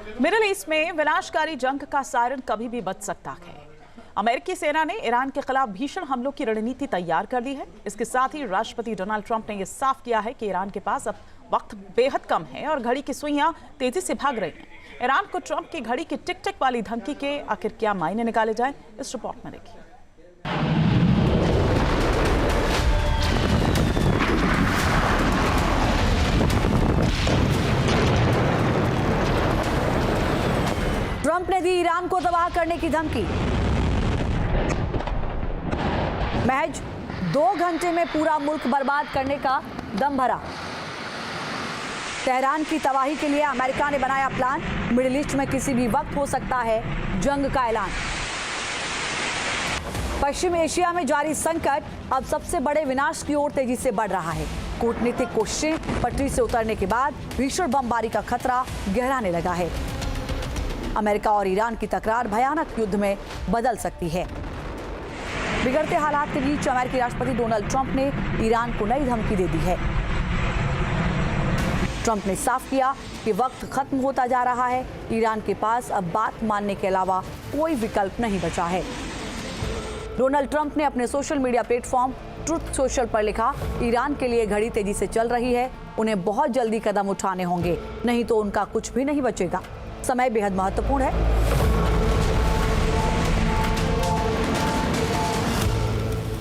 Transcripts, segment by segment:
Middle east में विनाशकारी जंग का सायरन कभी भी बज सकता है। अमेरिकी सेना ने ईरान के खिलाफ भीषण हमलों की रणनीति तैयार कर ली है। इसके साथ ही राष्ट्रपति डोनाल्ड ट्रंप ने यह साफ किया है कि ईरान के पास अब वक्त बेहद कम है और घड़ी की सुइयां तेजी से भाग रही हैं। ईरान को ट्रंप की घड़ी की टिक टिक वाली धमकी के आखिर क्या मायने निकाले जाएं, इस रिपोर्ट में देखिए। ट्रंप ने दी ईरान को तबाह करने की धमकी। महज 2 घंटे में पूरा मुल्क बर्बाद करने का दम भरा। तेहरान की तबाही के लिए अमेरिका ने बनाया प्लान। मिडिल ईस्ट में किसी भी वक्त हो सकता है जंग का ऐलान। पश्चिम एशिया में जारी संकट अब सबसे बड़े विनाश की ओर तेजी से बढ़ रहा है। कूटनीतिक कोशिशें पटरी से उतरने के बाद भीषण बमबारी का खतरा गहराने लगा है। अमेरिका और ईरान की तकरार भयानक युद्ध में बदल सकती है। बिगड़ते हालात के बीच अमेरिकी राष्ट्रपति डोनाल्ड ट्रंप ने ईरान को नई धमकी दे दी है। ट्रंप ने साफ किया कि वक्त खत्म होता जा रहा है। ईरान के पास अब बात मानने के अलावा कोई विकल्प नहीं बचा है। डोनाल्ड ट्रंप ने अपने social media platform truth social पर लिखा, ईरान के लिए घड़ी तेजी से चल रही है। उन्हें बहुत जल्दी कदम उठाने होंगे, नहीं तो उनका कुछ भी नहीं बचेगा। समय बेहद महत्वपूर्ण है।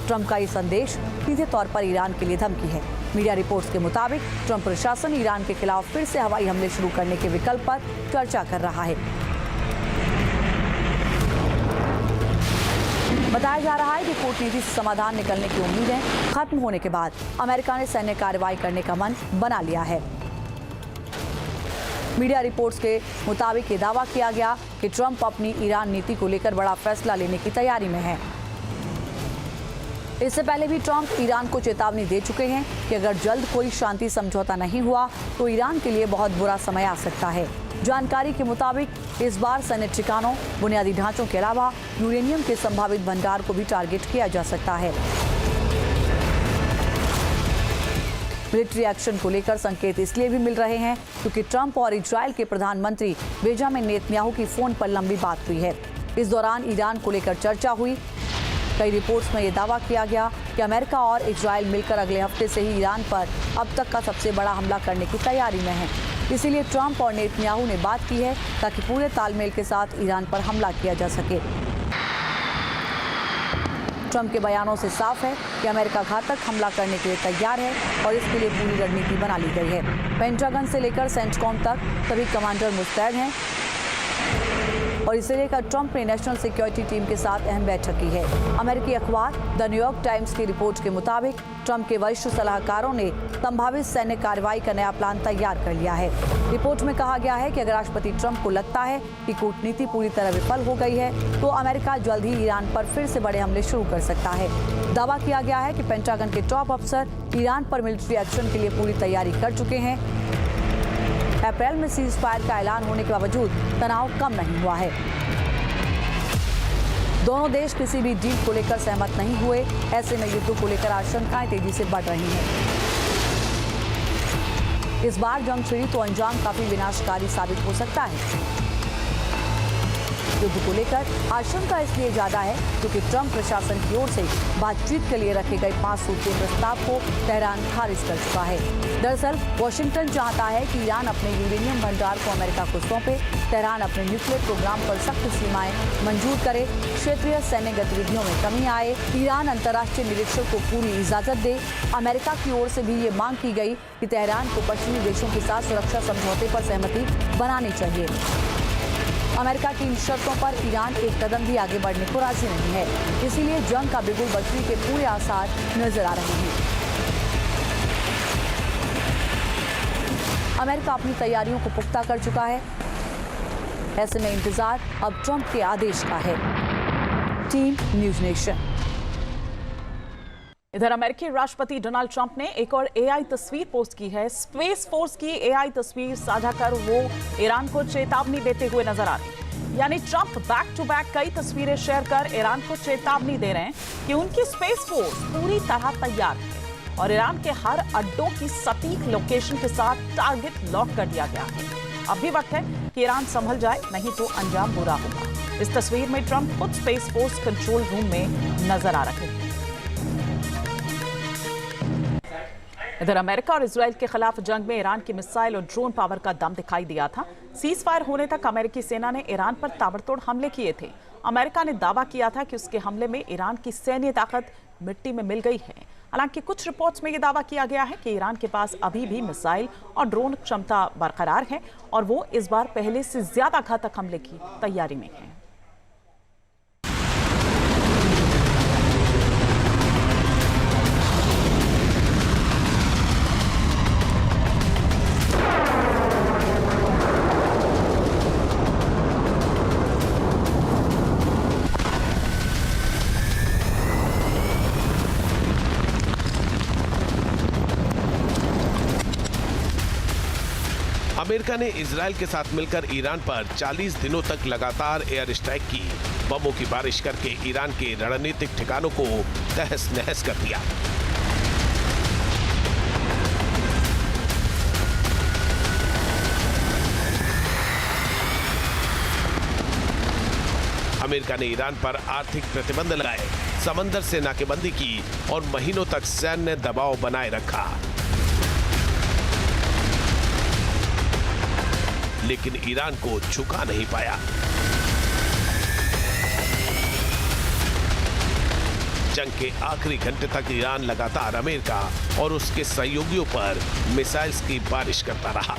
ट्रंप का ये संदेश सीधे तौर पर ईरान के लिए धमकी है। मीडिया रिपोर्ट्स के मुताबिक ट्रंप प्रशासन ईरान के खिलाफ फिर से हवाई हमले शुरू करने के विकल्प पर चर्चा कर रहा है। बताया जा रहा है कि कूटनीति से समाधान निकलने की उम्मीदें खत्म होने के बाद अमेरिका ने सैन्य कार्रवाई करने का मन बना लिया है। मीडिया रिपोर्ट्स के मुताबिक ये दावा किया गया कि ट्रंप अपनी ईरान नीति को लेकर बड़ा फैसला लेने की तैयारी में है। इससे पहले भी ट्रंप ईरान को चेतावनी दे चुके हैं कि अगर जल्द कोई शांति समझौता नहीं हुआ तो ईरान के लिए बहुत बुरा समय आ सकता है। जानकारी के मुताबिक इस बार सैन्य ठिकानों, बुनियादी ढांचों के अलावा यूरेनियम के संभावित भंडार को भी टारगेट किया जा सकता है। मिलिट्री एक्शन को लेकर संकेत इसलिए भी मिल रहे हैं क्योंकि ट्रंप और इजराइल के प्रधानमंत्री बेंजामिन नेतन्याहू की फोन पर लंबी बात हुई है। इस दौरान ईरान को लेकर चर्चा हुई। कई रिपोर्ट्स में यह दावा किया गया कि अमेरिका और इजराइल मिलकर अगले हफ्ते से ही ईरान पर अब तक का सबसे बड़ा हमला करने की तैयारी में हैं। इसीलिए ट्रंप और नेतन्याहू ने बात की है ताकि पूरे तालमेल के साथ ईरान पर हमला किया जा सके। ट्रंप के बयानों से साफ है कि अमेरिका घातक हमला करने के लिए तैयार है और इसके लिए पूरी रणनीति बना ली गई है। पेंटागन से लेकर सेंटकॉम तक सभी कमांडर मुस्तैद हैं और इसे लेकर ट्रंप ने नेशनल सिक्योरिटी टीम के साथ अहम बैठक की है। अमेरिकी अखबार द न्यूयॉर्क टाइम्स की रिपोर्ट के मुताबिक ट्रंप के वरिष्ठ सलाहकारों ने संभावित सैन्य कार्रवाई का नया प्लान तैयार कर लिया है। रिपोर्ट में कहा गया है कि अगर राष्ट्रपति ट्रंप को लगता है कि कूटनीति पूरी तरह विफल हो गई है तो अमेरिका जल्द ही ईरान पर फिर से बड़े हमले शुरू कर सकता है। दावा किया गया है कि पेंटागन के टॉप अफसर ईरान पर मिलिट्री एक्शन के लिए पूरी तैयारी कर चुके हैं। अप्रैल में सीज फायर का ऐलान होने के बावजूद तनाव कम नहीं हुआ है। दोनों देश किसी भी डील को लेकर सहमत नहीं हुए। ऐसे में युद्ध को लेकर आशंकाएं तेजी से बढ़ रही हैं। इस बार जंग छिड़ी तो अंजाम काफी विनाशकारी साबित हो सकता है। युद्ध को लेकर आशंका इसलिए ज्यादा है क्योंकि ट्रंप प्रशासन की ओर से बातचीत के लिए रखे गए 5 सूत्रीय प्रस्ताव को तेहरान खारिज कर चुका है। दरअसल वाशिंगटन चाहता है कि ईरान अपने यूरेनियम भंडार को अमेरिका को सौंपे, तेहरान अपने न्यूक्लियर प्रोग्राम पर सख्त सीमाएं मंजूर करे, क्षेत्रीय सैन्य गतिविधियों में कमी आए, ईरान अंतर्राष्ट्रीय निरीक्षक को पूरी इजाजत दे। अमेरिका की ओर से भी ये मांग की गई कि तेहरान को पश्चिमी देशों के साथ सुरक्षा समझौते पर सहमति बनानी चाहिए। अमेरिका की इन शर्तों पर ईरान एक कदम भी आगे बढ़ने को राजी नहीं है। इसीलिए जंग का बिगुल बजने के पूरे आसार नजर आ रहे हैं। अमेरिका अपनी तैयारियों को पुख्ता कर चुका है। ऐसे में इंतजार अब ट्रंप के आदेश का है। Team news nation. इधर अमेरिकी राष्ट्रपति डोनाल्ड ट्रंप ने एक और एआई तस्वीर पोस्ट की है। स्पेस फोर्स की एआई तस्वीर साझा कर वो ईरान को चेतावनी देते हुए नजर आ रहे हैं। यानी ट्रंप बैक टू बैक कई तस्वीरें शेयर कर ईरान को चेतावनी दे रहे हैं कि उनकी स्पेस फोर्स पूरी तरह तैयार है और ईरान के हर अड्डों की सटीक लोकेशन के साथ टारगेट लॉक कर दिया गया है। अब भी वक्त है कि ईरान संभल जाए, नहीं तो अंजाम बुरा होगा। इस तस्वीर में ट्रंप खुद स्पेस फोर्स कंट्रोल रूम में नजर आ रहे हैं। इधर अमेरिका और इजराइल के खिलाफ जंग में ईरान की मिसाइल और ड्रोन पावर का दम दिखाई दिया था। सीज फायर होने तक अमेरिकी सेना ने ईरान पर ताबड़तोड़ हमले किए थे। अमेरिका ने दावा किया था कि उसके हमले में ईरान की सैन्य ताकत मिट्टी में मिल गई है। हालांकि कुछ रिपोर्ट्स में यह दावा किया गया है कि ईरान के पास अभी भी मिसाइल और ड्रोन क्षमता बरकरार है और वो इस बार पहले से ज्यादा घातक हमले की तैयारी में है। अमेरिका ने इजराइल के साथ मिलकर ईरान पर 40 दिनों तक लगातार एयर स्ट्राइक की। बमों की बारिश करके ईरान के रणनीतिक ठिकानों को तहस नहस कर दिया। अमेरिका ने ईरान पर आर्थिक प्रतिबंध लगाए, समंदर से नाकेबंदी की और महीनों तक सैन्य दबाव बनाए रखा। लेकिन ईरान को झुका नहीं पाया। जंग के आखिरी घंटे तक ईरान लगातार अमेरिका और उसके सहयोगियों पर मिसाइल्स की बारिश करता रहा।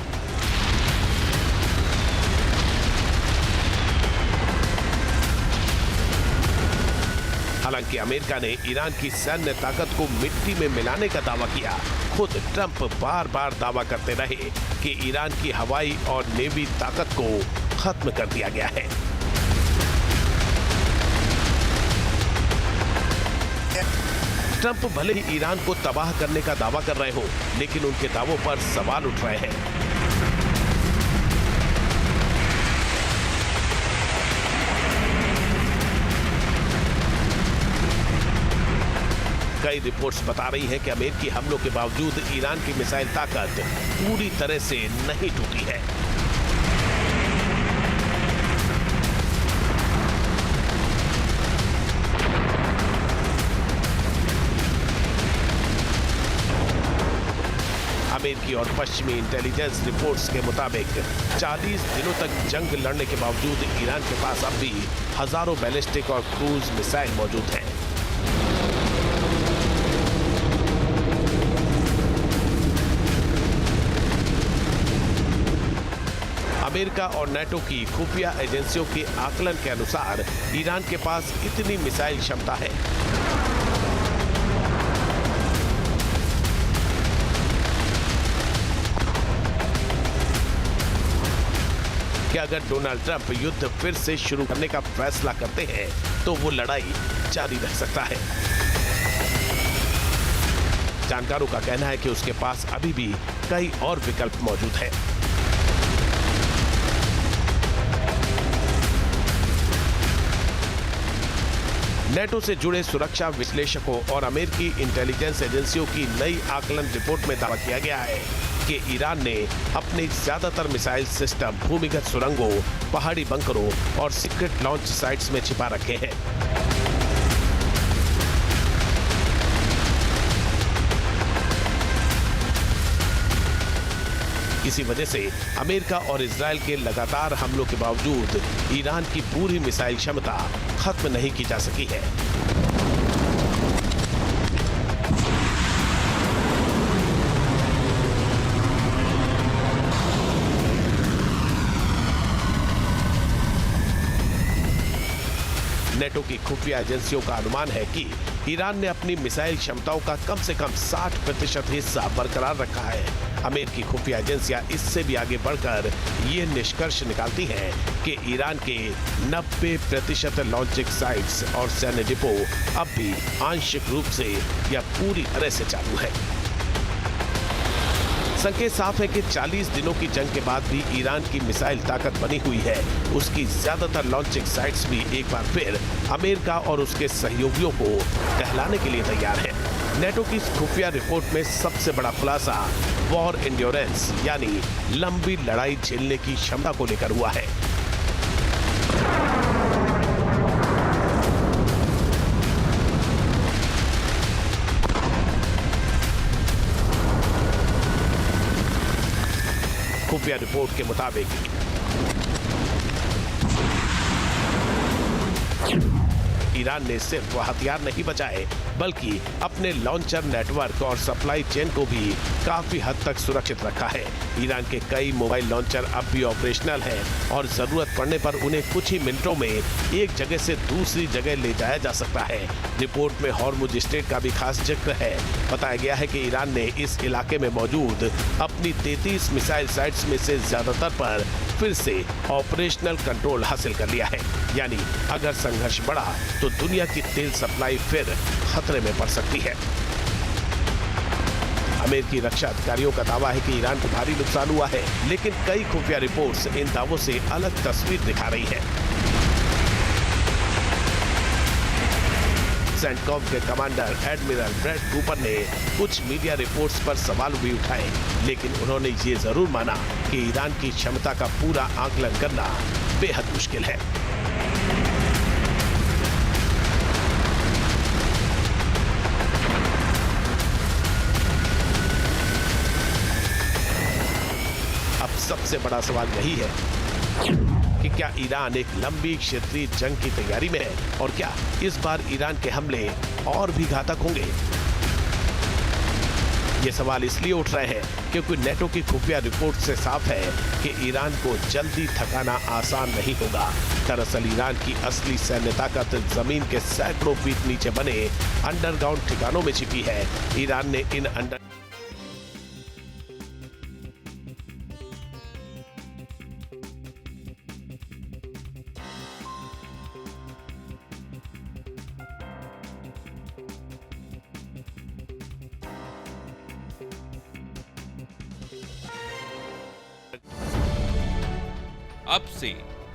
हालांकि अमेरिका ने ईरान की सैन्य ताकत को मिट्टी में मिलाने का दावा किया। खुद ट्रंप बार बार दावा करते रहे कि ईरान की हवाई और नेवी ताकत को खत्म कर दिया गया है। ट्रंप भले ही ईरान को तबाह करने का दावा कर रहे हो, लेकिन उनके दावों पर सवाल उठ रहे हैं। कई रिपोर्ट्स बता रही हैं कि अमेरिकी हमलों के बावजूद ईरान की मिसाइल ताकत पूरी तरह से नहीं टूटी है। अमेरिकी और पश्चिमी इंटेलिजेंस रिपोर्ट्स के मुताबिक 40 दिनों तक जंग लड़ने के बावजूद ईरान के पास अब भी हजारों बैलिस्टिक और क्रूज मिसाइल मौजूद हैं। अमेरिका और नाटो की खुफिया एजेंसियों के आकलन के अनुसार ईरान के पास इतनी मिसाइल क्षमता है कि अगर डोनाल्ड ट्रंप युद्ध फिर से शुरू करने का फैसला करते हैं तो वो लड़ाई जारी रख सकता है। जानकारों का कहना है कि उसके पास अभी भी कई और विकल्प मौजूद हैं। नेटो से जुड़े सुरक्षा विश्लेषकों और अमेरिकी इंटेलिजेंस एजेंसियों की नई आकलन रिपोर्ट में दावा किया गया है कि ईरान ने अपने ज्यादातर मिसाइल सिस्टम भूमिगत सुरंगों, पहाड़ी बंकरों और सीक्रेट लॉन्च साइट्स में छिपा रखे हैं। इसी वजह से अमेरिका और इजराइल के लगातार हमलों के बावजूद ईरान की पूरी मिसाइल क्षमता खत्म नहीं की जा सकी है। नेटो की खुफिया एजेंसियों का अनुमान है कि ईरान ने अपनी मिसाइल क्षमताओं का कम से कम 60% हिस्सा बरकरार रखा है। अमेरिकी खुफिया एजेंसियां इससे भी आगे बढ़कर ये निष्कर्ष निकालती हैं कि ईरान के 90% लॉन्चिंग साइट्स और सैन्य डिपो अब भी आंशिक रूप से या पूरी तरह से चालू है। संकेत साफ है कि 40 दिनों की जंग के बाद भी ईरान की मिसाइल ताकत बनी हुई है। उसकी ज्यादातर लॉन्चिंग साइट्स भी एक बार फिर अमेरिका और उसके सहयोगियों को टहलाने के लिए तैयार है। नेटो की खुफिया रिपोर्ट में सबसे बड़ा खुलासा वॉर एंड्योरेंस यानी लंबी लड़ाई झेलने की क्षमता को लेकर हुआ है। खुफिया रिपोर्ट के मुताबिक ईरान ने सिर्फ हथियार नहीं बचाए बल्कि अपने लॉन्चर नेटवर्क और सप्लाई चेन को भी काफी हद तक सुरक्षित रखा है। ईरान के कई मोबाइल लॉन्चर अब भी ऑपरेशनल हैं और जरूरत पड़ने पर उन्हें कुछ ही मिनटों में एक जगह से दूसरी जगह ले जाया जा सकता है। रिपोर्ट में हॉर्मुज स्ट्रेट का भी खास जिक्र है। बताया गया है कि ईरान ने इस इलाके में मौजूद अपनी 33 मिसाइल साइट्स में से ज्यादातर पर फिर से ऑपरेशनल कंट्रोल हासिल कर लिया है। यानी अगर संघर्ष बढ़ा तो दुनिया की तेल सप्लाई फिर खतरे में पड़ सकती है। अमेरिकी रक्षा अधिकारियों का दावा है कि ईरान को भारी नुकसान हुआ है, लेकिन कई खुफिया रिपोर्ट्स इन दावों से अलग तस्वीर दिखा रही है। सेंटकॉम के कमांडर एडमिरल ब्रैड कूपर ने कुछ मीडिया रिपोर्ट्स पर सवाल भी उठाए, लेकिन उन्होंने ये जरूर माना कि ईरान की क्षमता का पूरा आकलन करना बेहद मुश्किल है। अब सबसे बड़ा सवाल यही है कि क्या ईरान एक लंबी क्षेत्रीय जंग की तैयारी में है और क्या इस बार ईरान के हमले और भी घातक होंगे। ये सवाल इसलिए उठ रहे हैं क्योंकि नेटो की खुफिया रिपोर्ट से साफ है कि ईरान को जल्दी थकाना आसान नहीं होगा। दरअसल ईरान की असली सैन्य ताकत जमीन के सैकड़ों फीट नीचे बने अंडरग्राउंड ठिकानों में छिपी है। ईरान ने इन अब से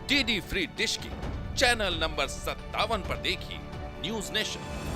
डीडी फ्री डिश की चैनल नंबर 57 पर देखिए न्यूज नेशन।